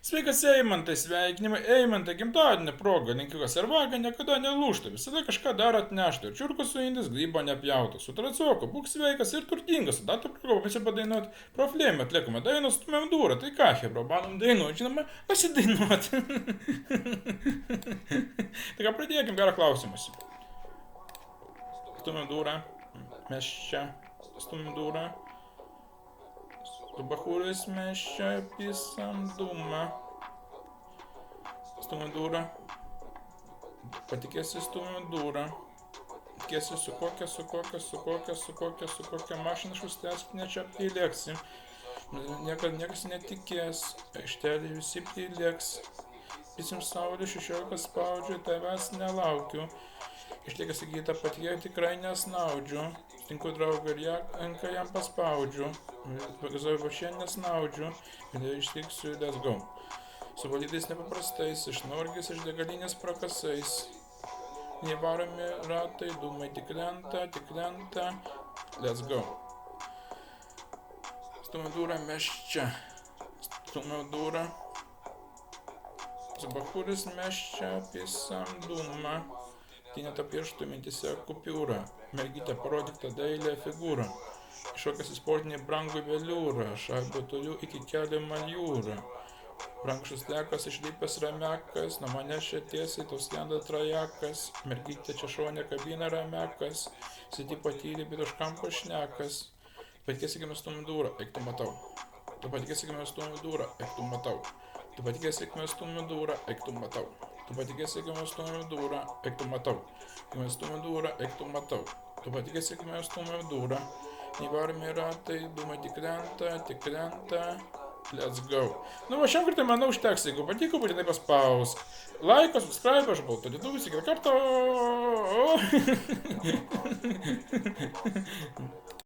Sveikas Eimantai, sveikinimai. Eimantai, gimtadienio proga, linkiu, kad servaga niekada nelūžta, visada kažką dar atnešta. Ir čiurkus su indis grybo nepjauta. Su tracioko, būk sveikas ir turtingas. Datų proga visi padainuoti proflėmę atliekame dainą, stumėm durą. Tai ką, hebra, bandom dainuoti, žinoma, pasidainuoti. Tai ką, pradėkim, gerą klausimus. Stumėm durą. Mes čia stumėm durą. Su bachūrais mes čia pisam dūmą. Stumėm durą. Patikėsi stumėm durą. Tikėsi su kokia mašina šustės, ne čia prilėksi. Niekas netikės. Aikštelė visi prilėks. Pisim saulė 16 spaudžiu, tavęs nelaukiu. Ištikęs įgytą patikė tikrai nesnaudžiu. Tinku draugą ir ranką jam paspaudžiu. Pagazoju vašien nesnaudžiu. Ir ištiksiu, let's go. Su valydais nepaprastais, iš norgės, iš degalinės prakasais. Nevaromi ratai, dūmai tik lenta. Let's go. Stumėm durą, mes čia. Stumėm durą. Su bachūris mes čia pisam dūmą. Tinėta pirštų mintise kupiūrą. Mergytė parodyk tą dailę figūrą. Iššokęs į sportinį brangų veliūrą. Šarbo toliau iki kelio maljūrą. Rankšus lekas, išlipęs ramekas. Nuo manęs čia tiesiai tau skenda trajakas. Mergytė čia šonė kabina ramekas. Sėdi patyli, bet už kampo šnekas. Patikėsi, kai mes stumėm durą, eik tu matau. Tu patikėsi, kai mes stumėm durą, eik tu matau. Tu patikėsi, kai mes stumėm durą, eik tu matau. Tu patikėsi, kai mes stumėm durą, eik tu matau. Kai mes stumėm durą, eik tu matau. Tu patikėsi, kai mes stumėm durą. Nevaromi ratai, dūmai tik lenta. Let's go. Nu, va šiam kartą, manau, užteks. Jeigu patiko, būtinai paspausk. Like, subscribe, aš baltu didu, visi kitą kartą.